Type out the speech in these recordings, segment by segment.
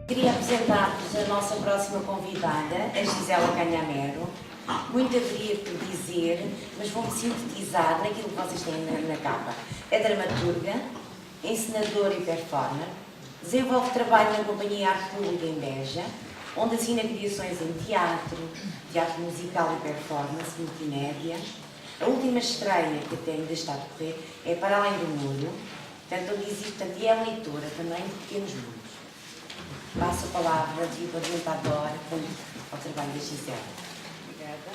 Queria apresentar-vos a nossa próxima convidada, a Gisela Canhamero. Muito haveria por dizer, mas vou-me sintetizar naquilo que vocês têm na capa. É dramaturga, encenadora e performer, desenvolve trabalho na Companhia Arte Pública em Beja, onde assina criações em teatro, teatro musical e performance, multimédia. A última estreia que ainda está a decorrer é Para Além do Muro, e é leitora também de Pequenos Mundos. Passo a palavra de apresentadora ao trabalho da Gisela. Obrigada.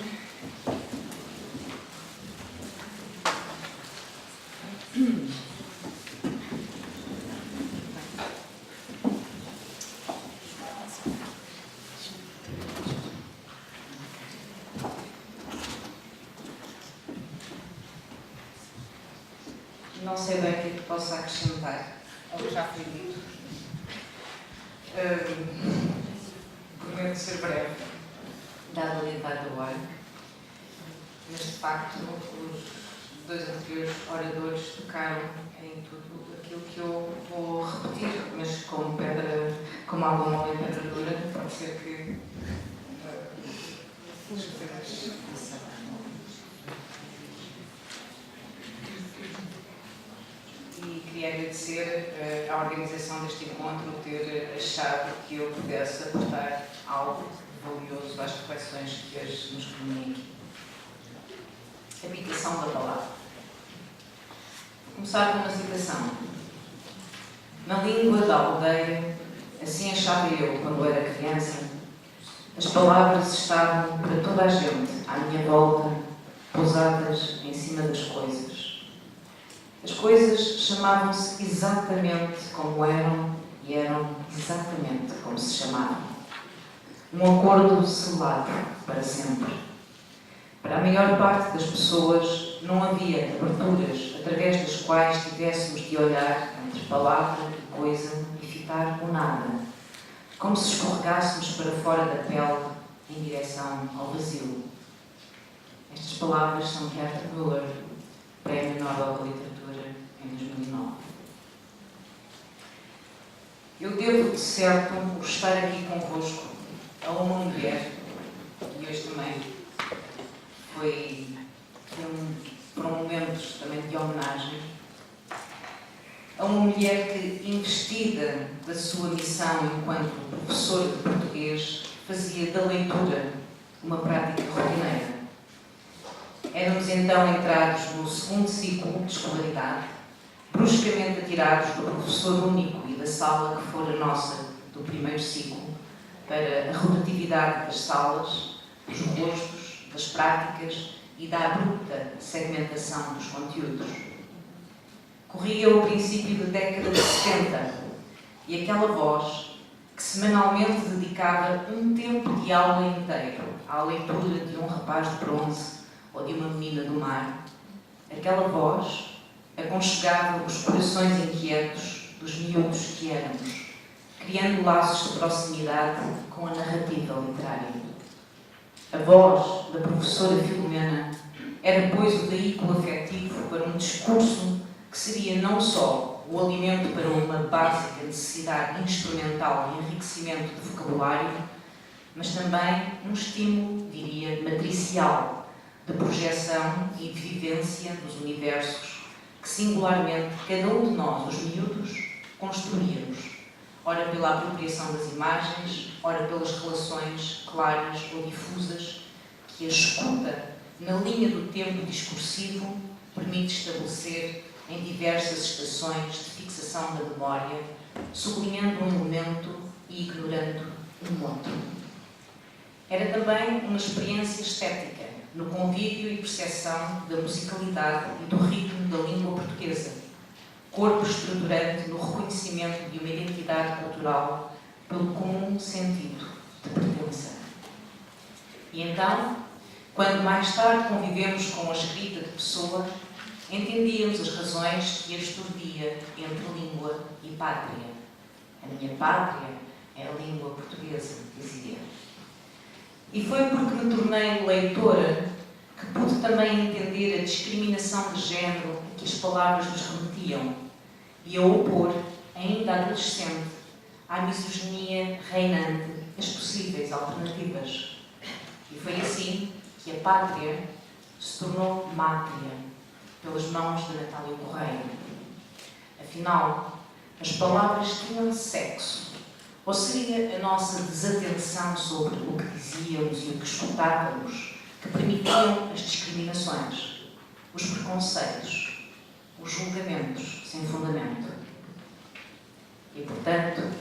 Não sei bem o que é que posso acrescentar ao que já foi dito. Prometo ser breve, dado a limpar do ar, mas de facto os dois anteriores oradores tocaram em tudo aquilo que eu vou repetir, mas como água mole e pedra dura, pode ser que as coisas. E queria agradecer à organização deste encontro ter achado que eu pudesse aportar algo valioso às reflexões que hoje nos reúnem aqui. Habitação da palavra. Vou começar com uma citação. Na língua da aldeia, assim achava eu quando era criança, as palavras estavam para toda a gente à minha volta, pousadas em cima das coisas. As coisas chamavam-se exatamente como eram e eram exatamente como se chamavam. Um acordo selado para sempre. Para a maior parte das pessoas não havia aberturas através das quais tivéssemos de olhar entre palavra e coisa e fitar o nada, como se escorregássemos para fora da pele em direção ao vazio. Estas palavras são de Arthur Miller, Prémio Nobel de Literatura em 2009. Eu devo, de certo, estar aqui convosco a uma mulher, e hoje também foi por um momento também de homenagem, a uma mulher que, investida da sua missão enquanto professora de português, fazia da leitura uma prática rotineira. Éramos então entrados no segundo ciclo de escolaridade, bruscamente atirados do professor único e da sala que fora nossa do primeiro ciclo, para a rotatividade das salas, dos rostos, das práticas e da abrupta segmentação dos conteúdos. Corria o princípio da década de 70 e aquela voz que semanalmente dedicava um tempo de aula inteiro à leitura de um rapaz de bronze ou de uma menina do mar, aquela voz aconchegava os corações inquietos dos miúdos que éramos, criando laços de proximidade com a narrativa literária. A voz da professora Filomena era, pois, o veículo afetivo para um discurso que seria não só o alimento para uma básica necessidade instrumental de enriquecimento de vocabulário, mas também um estímulo, diria, matricial, de projeção e de vivência dos universos que, singularmente, cada um de nós, os miúdos, construíamos, ora pela apropriação das imagens, ora pelas relações claras ou difusas que a escuta, na linha do tempo discursivo, permite estabelecer em diversas estações de fixação da memória, sublinhando um elemento e ignorando um outro. Era também uma experiência estética, no convívio e percepção da musicalidade e do ritmo da língua portuguesa, corpo estruturante no reconhecimento de uma identidade cultural pelo comum sentido de pertença. E então, quando mais tarde convivemos com a escrita de Pessoa, entendíamos as razões que a esturdia entre língua e pátria. A minha pátria é a língua portuguesa, dizia. E foi porque me tornei leitora que pude também entender a discriminação de género a que as palavras nos remetiam e a opor, ainda adolescente, à misoginia reinante as possíveis alternativas. E foi assim que a pátria se tornou mátria, pelas mãos de Natália Correia. Afinal, as palavras tinham sexo. Ou seria a nossa desatenção sobre o que dizíamos e o que escutávamos que permitiam as discriminações, os preconceitos, os julgamentos sem fundamento? E, portanto,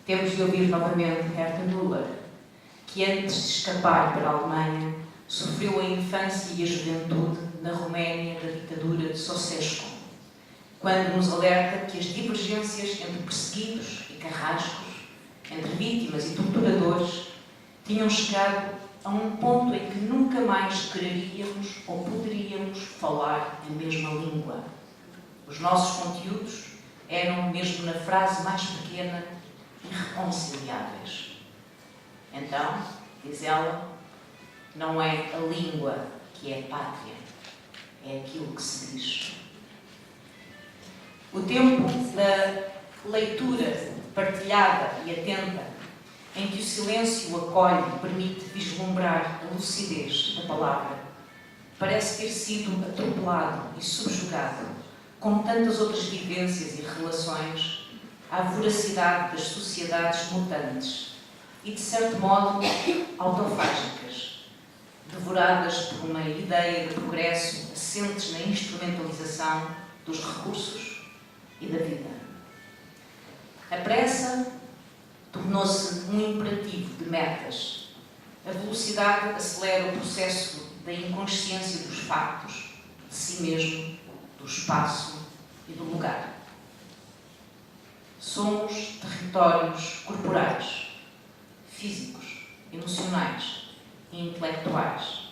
temos de ouvir novamente Herta Müller, que antes de escapar para a Alemanha, sofreu a infância e a juventude na Roménia da ditadura de Ceausescu, quando nos alerta que as divergências entre perseguidos e carrascos, entre vítimas e torturadores, tinham chegado a um ponto em que nunca mais quereríamos ou poderíamos falar a mesma língua. Os nossos conteúdos eram, mesmo na frase mais pequena, irreconciliáveis. Então, diz ela, não é a língua que é pátria, é aquilo que se diz. O tempo da leitura partilhada e atenta, em que o silêncio acolhe e permite vislumbrar a lucidez da palavra, parece ter sido atropelado e subjugado, como tantas outras vivências e relações, à voracidade das sociedades mutantes e, de certo modo, autofágicas, devoradas por uma ideia de progresso assentes na instrumentalização dos recursos e da vida. A pressa tornou-se um imperativo de metas. A velocidade acelera o processo da inconsciência dos factos, de si mesmo, do espaço e do lugar. Somos territórios corporais, físicos, emocionais e intelectuais,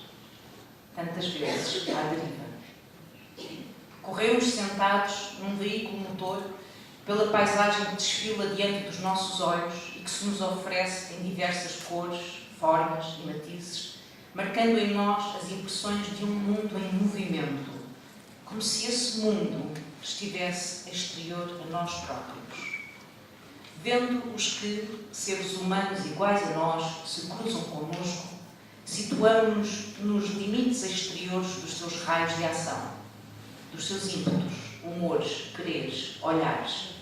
tantas vezes à deriva. Corremos sentados num veículo motor pela paisagem que desfila diante dos nossos olhos e que se nos oferece em diversas cores, formas e matizes, marcando em nós as impressões de um mundo em movimento, como se esse mundo estivesse exterior a nós próprios. Vendo os que, seres humanos iguais a nós, se cruzam connosco, situamos-nos nos limites exteriores dos seus raios de ação, dos seus ímpetos, humores, quereres, olhares.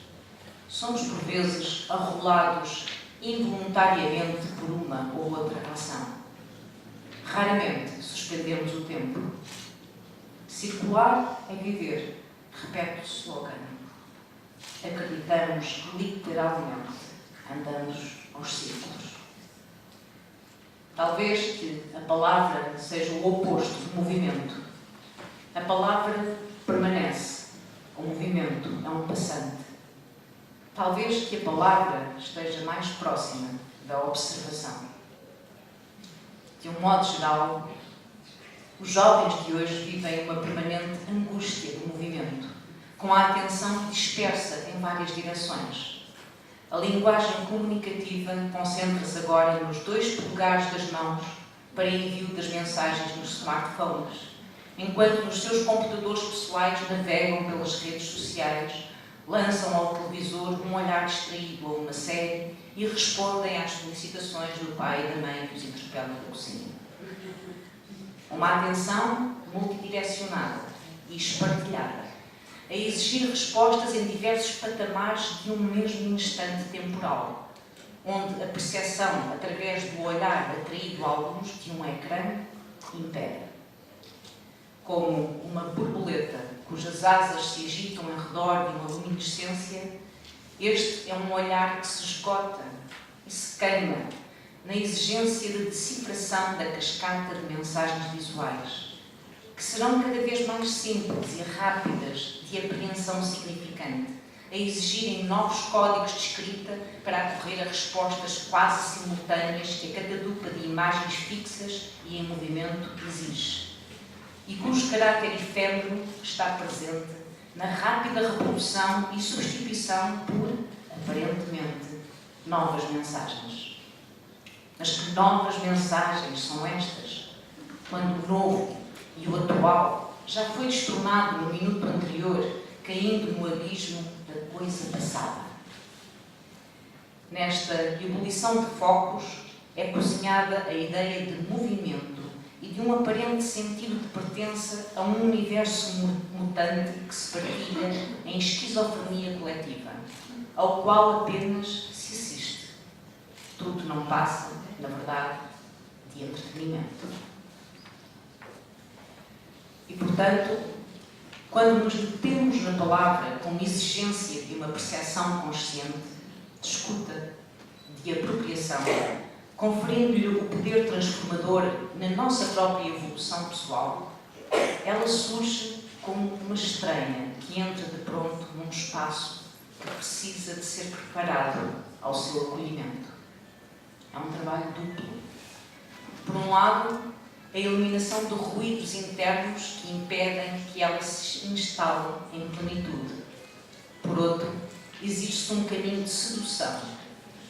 Somos, por vezes, arrolados involuntariamente por uma ou outra ação. Raramente suspendemos o tempo. Circular é viver, repete o slogan. Acreditamos literalmente, andamos aos círculos. Talvez que a palavra seja o oposto do movimento. A palavra permanece, o movimento é um passante. Talvez que a palavra esteja mais próxima da observação. De um modo geral, os jovens de hoje vivem uma permanente angústia do movimento, com a atenção dispersa em várias direções. A linguagem comunicativa concentra-se agora nos 2 polegares das mãos para envio das mensagens nos smartphones, enquanto nos seus computadores pessoais navegam pelas redes sociais, lançam ao televisor um olhar distraído a uma série e respondem às solicitações do pai e da mãe que os interpelam da cozinha. Uma atenção multidirecionada e espartilhada, a exigir respostas em diversos patamares de um mesmo instante temporal, onde a percepção, através do olhar atraído à luz de um ecrã, impera. Como uma borboleta cujas asas se agitam em redor de uma luminescência, este é um olhar que se esgota e se queima na exigência de decifração da cascata de mensagens visuais, que serão cada vez mais simples e rápidas de apreensão significante, a exigirem novos códigos de escrita para acorrer a respostas quase simultâneas que a catadupa de imagens fixas e em movimento exige, e cujo caráter efêmero está presente na rápida reprodução e substituição por, aparentemente, novas mensagens. Mas que novas mensagens são estas, quando o novo e o atual já foi destornado no minuto anterior, caindo no abismo da coisa passada? nesta ebulição de focos, é cozinhada a ideia de movimento e de um aparente sentido de pertença a um universo mutante que se partilha em esquizofrenia coletiva, ao qual apenas se assiste. Tudo não passa, na verdade, de entretenimento. E, portanto, quando nos detemos na palavra como exigência de uma percepção consciente, de escuta, de apropriação, conferindo-lhe o poder transformador na nossa própria evolução pessoal, ela surge como uma estranha que entra de pronto num espaço que precisa de ser preparado ao seu acolhimento. É um trabalho duplo. Por um lado, a eliminação de ruídos internos que impedem que ela se instale em plenitude. Por outro, existe um caminho de sedução,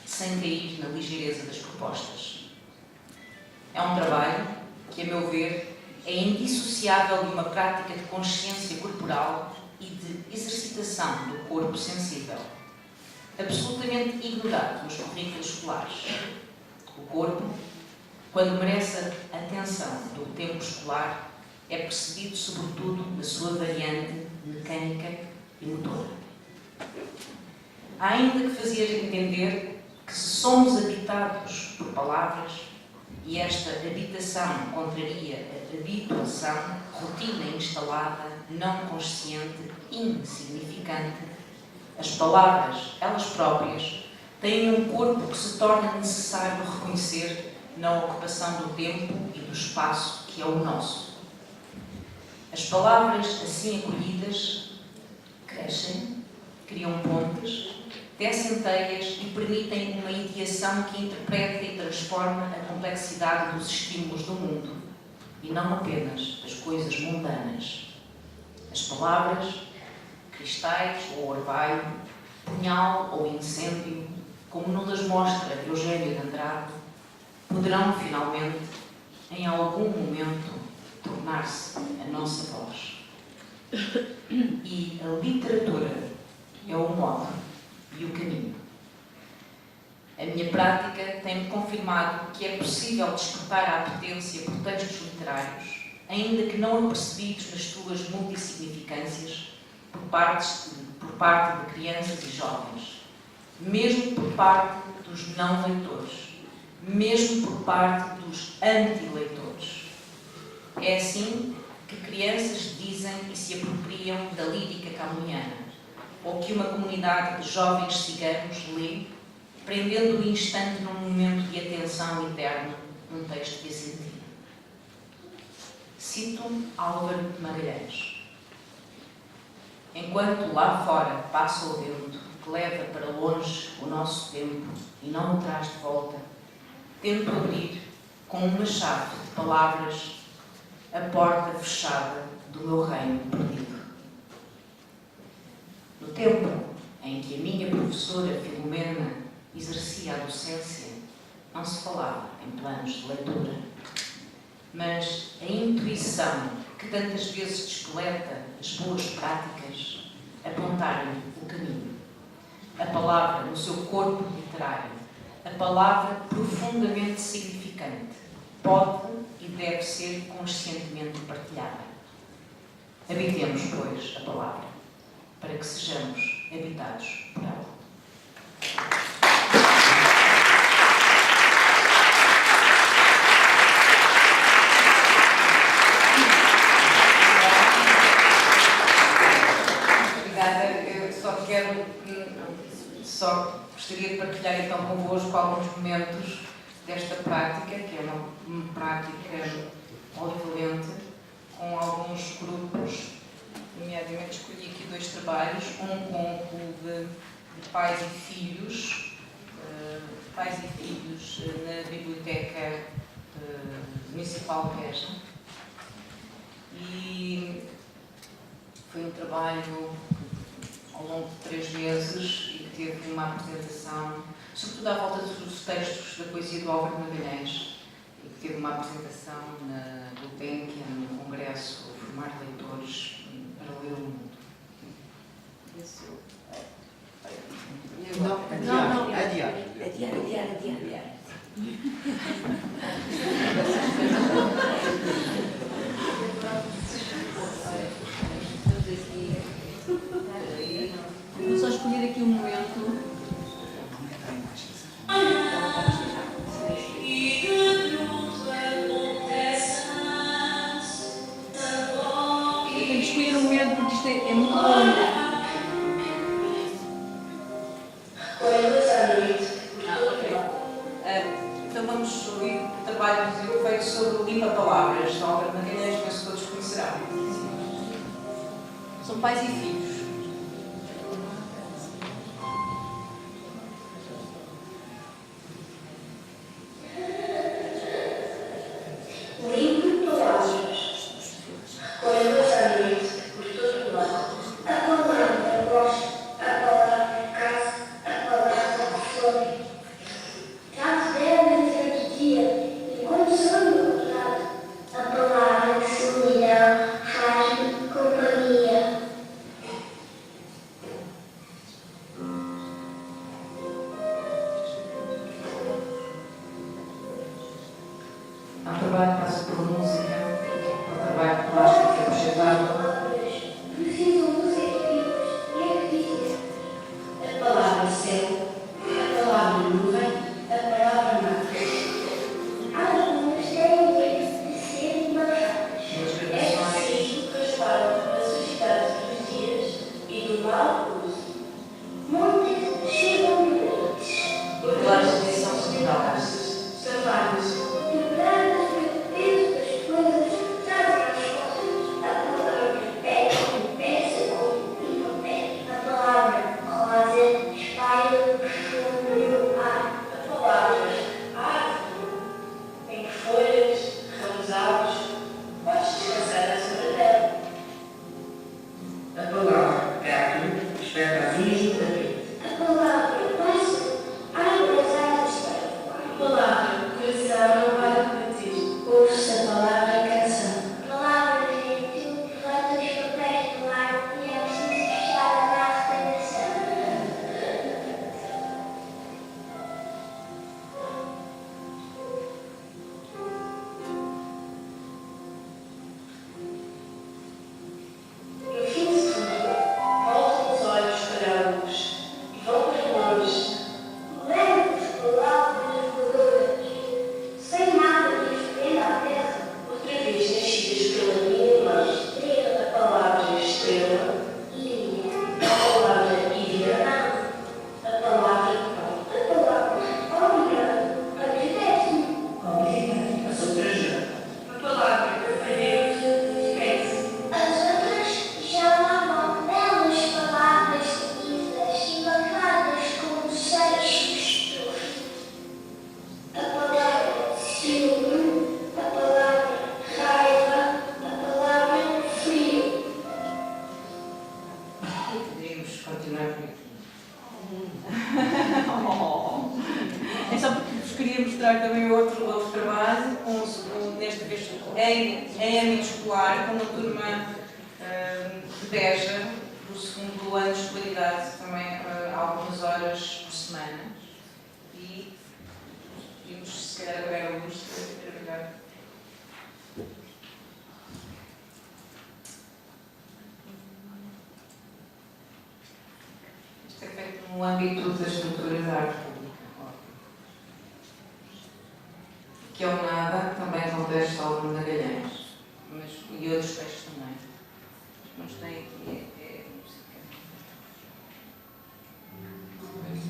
sem cair na ligeireza das propostas. É um trabalho que, a meu ver, é indissociável de uma prática de consciência corporal e de exercitação do corpo sensível, absolutamente ignorado nos currículos escolares. O corpo, quando merece a atenção do tempo escolar, é percebido sobretudo na sua variante mecânica e motora. Há ainda que fazer entender que se somos habitados por palavras e esta habitação contraria a habituação, rotina instalada, não consciente, insignificante, as palavras, elas próprias, têm um corpo que se torna necessário reconhecer na ocupação do tempo e do espaço que é o nosso. As palavras assim acolhidas crescem, criam pontes, tecem teias e permitem uma ideação que interpreta e transforma a complexidade dos estímulos do mundo e não apenas as coisas mundanas. As palavras, cristais ou orvalho, punhal ou incêndio, como nos mostra Eugênio de Andrade, poderão finalmente, em algum momento, tornar-se a nossa voz. E a literatura é o modo e o caminho. A minha prática tem-me confirmado que é possível despertar a apetência por textos literários, ainda que não apercebidos nas suas multissignificâncias, por parte de crianças e jovens, mesmo por parte dos não leitores, mesmo por parte dos anti-leitores. É assim que crianças dizem e se apropriam da lírica camoniana, ou que uma comunidade de jovens ciganos lê, prendendo o instante num momento de atenção interna, num texto de assentia. Cito Álvaro Magalhães. Enquanto lá fora passa o vento que leva para longe o nosso tempo e não o traz de volta, tento abrir com uma chave de palavras a porta fechada do meu reino perdido. No tempo em que a minha professora Filomena exercia a docência, não se falava em planos de leitura, mas a intuição que tantas vezes despoleta as boas práticas apontaram o caminho. A palavra no seu corpo literário, a palavra profundamente significante, pode e deve ser conscientemente partilhada. Habitemos, pois, a palavra, para que sejamos habitados por ela. Obrigada. Eu só gostaria de partilhar então convosco alguns momentos desta prática, que é uma prática polivalente, com alguns grupos. Nomeadamente escolhi aqui 2 trabalhos, um com o de pais e filhos na Biblioteca Municipal de Beja. E foi um trabalho ao longo de 3 meses e que teve uma apresentação, sobretudo à volta dos textos da poesia do Álvaro Magalhães, e que teve uma apresentação na Gulbenkian, no Congresso Formar Leitores para Ler o Mundo. Não, adiar. Adiar. Vou só escolher aqui um momento. Eu tenho que escolher um momento porque isto é muito longo. Então vamos ouvir o trabalho feito sobre o Limpa Palavras, da Ópera de Magalhães, penso que todos conhecerão. São pais e filhos. Limpo palavras, recolhendo-as à noite por todo lado. A palavra gosto, a palavra casa, a palavra flor. Caso dela durante o dia, enquanto sonho acordado, a palavra de solidão faz-me companhia. Há um trabalho que passa por música, há um trabalho plástico que é projetado. Palavras precisam de ser vivas e acreditas. A palavra céu, a palavra nuvem, a palavra mar. Algumas têm o direito de serem marcadas. É preciso raspar a sujidade dos dias e do mau uso. Muitas chegam doentes. Orgulhosas de são solidárias. Salvadas, quebradas pelo peso das coisas, trazem as costas. A palavra é peça com papel. A palavra rosa espalha o perfume no ar. A palavra árvore, em folhas, ramos altos, podes descansar sobre ela. A palavra gato espera a virgem da vida. A palavra pássaro abre as asas para voar. A palavra coração não vai repetir. Ouve-se a palavra canção. A palavra gentil levanta os papéis do ar e é preciso fechar a garrafa da retenção. No fim de tudo, voltam os olhos para a luz e vão para longe. Lembro-vos palavras voadoras, sem nada diferente à terra. Outra vez nascidas pela minha mãe, estrela, a palavra estrela, ilha, a palavra ilha, a palavra pão, a palavra obrigado, agradece-me, obrigado, As outras já. a palavra adeus, despeça. As outras já lá vão belas palavras seguidas e marcadas com seixos. A palavra ciúme, a palavra raiva, a palavra frio. Podemos continuar por aqui. É só porque vos queria mostrar também outro trabalho, nesta vez em âmbito escolar, com uma turma de Beja, do segundo ano de escolaridade, também algumas horas por semana. E vimos, se calhar, agora a luz, para melhor. Isto é feito no âmbito das estruturas da arte pública, que é o Nada, também é um texto de Álvaro Magalhães, e outros textos também. Mas tem aqui é música.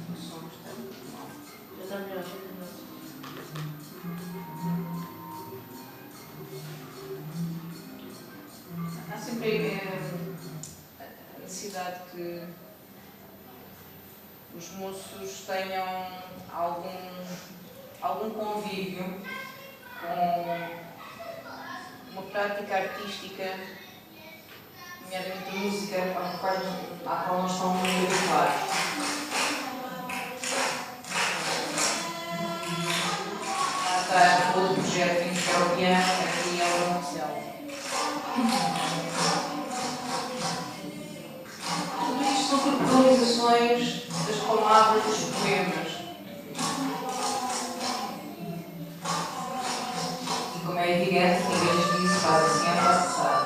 O som está muito mal. Há sempre a necessidade que os moços tenham algum convívio com uma prática artística, nomeadamente a música, à qual não estão muito habituados. Lá está outro projeto em que é o piano, aqui é o violoncelo. Tudo isto são corporizações das palavras dos poemas. E como é evidente, ninguém nos disse faz assim a passar.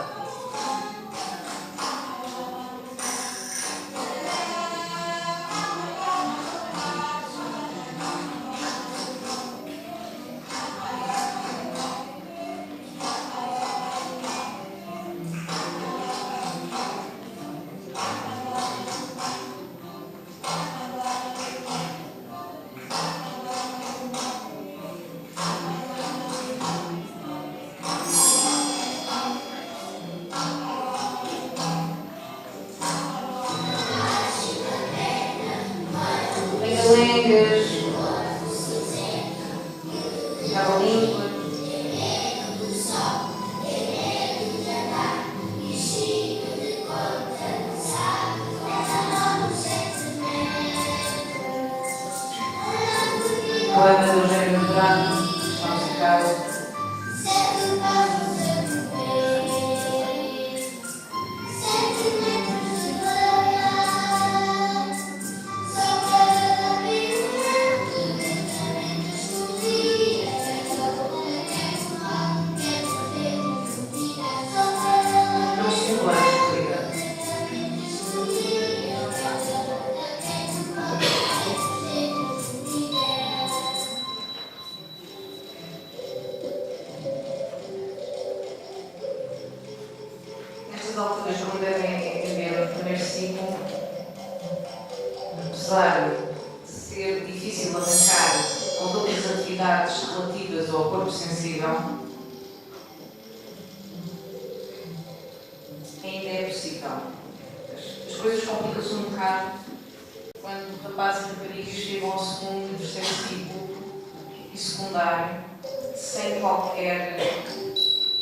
Lengas, cavalinhos, poema do Eugênio Durano, está musicado. Não se emblanche, obrigada. Nestas alturas, como devem entender, o primeiro ciclo, apesar de ser difícil arrancar com todas as atividades relativas ao corpo sensível, ainda é possível. As coisas complicam-se um bocado quando rapazes e raparigas chegam ao segundo e terceiro ciclo e secundário sem qualquer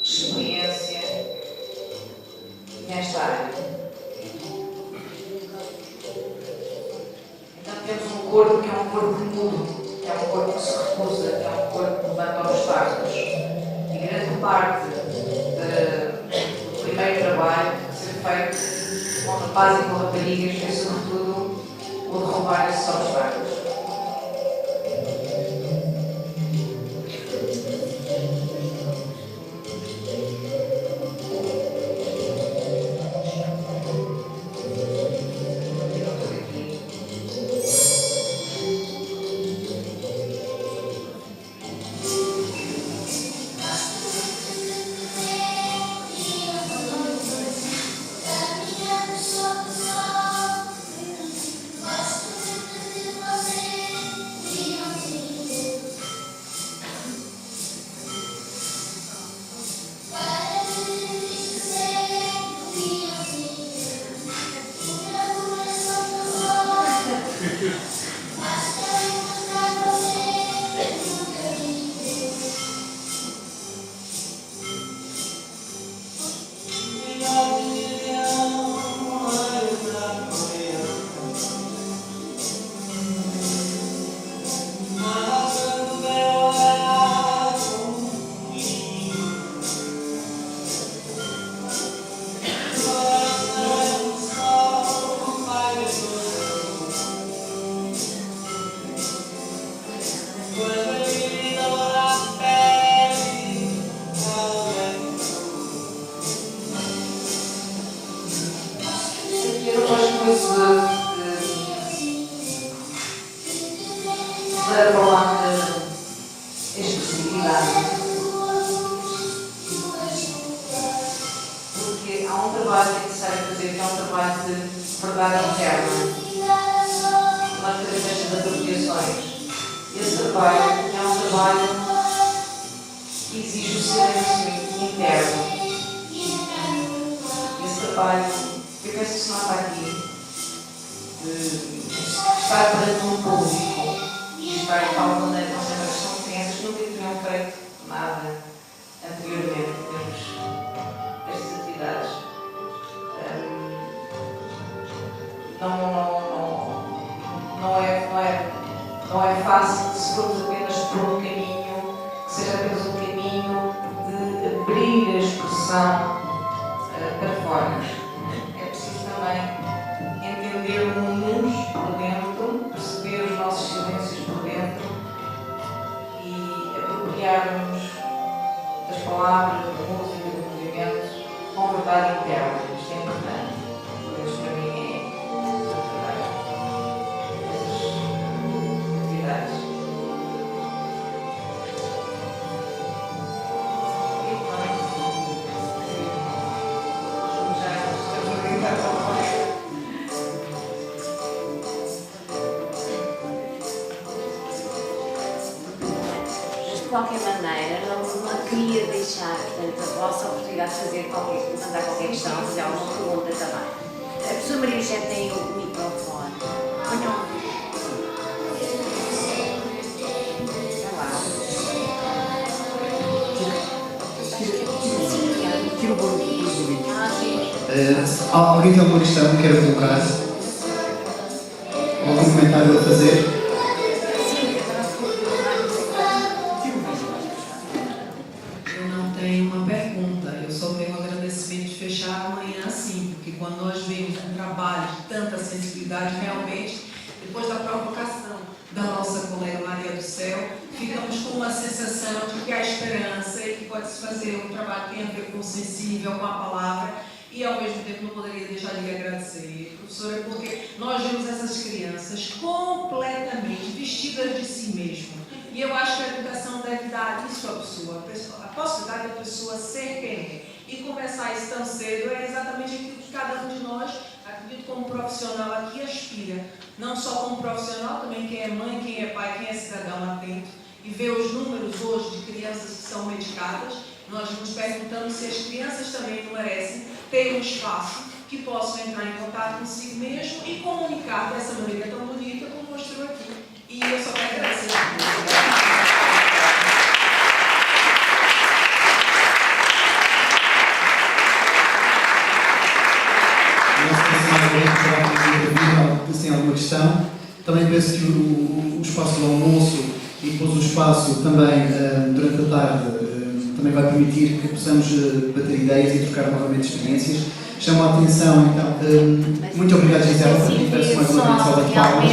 experiência nesta área. Então temos um corpo que é um corpo mudo, que é um corpo que se recusa, que é um corpo que levanta obstáculos. E grande parte do primeiro trabalho a ser feito com rapazes e com raparigas é sobretudo o derrubar esses obstáculos. Eu não gosto muito de falar de exclusividade, porque há um trabalho que é necessário fazer, que é um trabalho de verdade interna, nós fazemos estas apropriações. Esse trabalho é um trabalho que exige o silêncio interno. Esse trabalho, eu penso que se nota aqui, de estar perante um público e estar de tal maneira que nós são crianças que nunca tinham feito nada anteriormente em termos destas atividades. Não é fácil se formos apenas por um caminho, que seja apenas um caminho de abrir a expressão para fora. É preciso também entender-nos por dentro partilharmos das palavras, da música, do movimento, com verdade interna. Isto é importante. Por isso, para mim, é essas atividades. Mas de qualquer maneira, não queria deixar, portanto, a vossa oportunidade de mandar qualquer questão, fazer alguma pergunta também. A professora Maria José tem o microfone. Ponham. Sei lá. Tira o barulho do vídeo. Sim. Alguém tem alguma questão que queira colocar? Algum comentário a fazer? Eu não tenho uma pergunta, eu só tenho um agradecimento de fechar amanhã assim, porque quando nós vemos um trabalho de tanta sensibilidade, realmente, depois da provocação da nossa colega Maria do Céu, ficamos com uma sensação de que há esperança e que pode-se fazer um trabalho que tem a ver com o sensível, com a palavra, e ao mesmo tempo não poderia deixar de lhe agradecer, professora, porque nós vemos essas crianças completamente vestidas de si mesmo. E eu acho que a educação deve dar isso à pessoa, a possibilidade da pessoa ser quem é. E começar isso tão cedo é exatamente aquilo que cada um de nós, acredito como profissional aqui, aspira. Não só como profissional, também quem é mãe, quem é pai, quem é cidadão atento. E ver os números hoje de crianças que são medicadas, nós nos perguntamos se as crianças também não merecem ter um espaço que possam entrar em contato consigo mesmo e comunicar dessa maneira tão bonita como mostrou aqui. E eu só quero agradecer a todos. Se tem alguma questão, também penso que o espaço do almoço e depois o espaço também durante a tarde também vai permitir que possamos bater ideias e trocar novamente experiências. Chamo a atenção, então, muito obrigado, Gisela, por ter mais uma vez salva de palmas.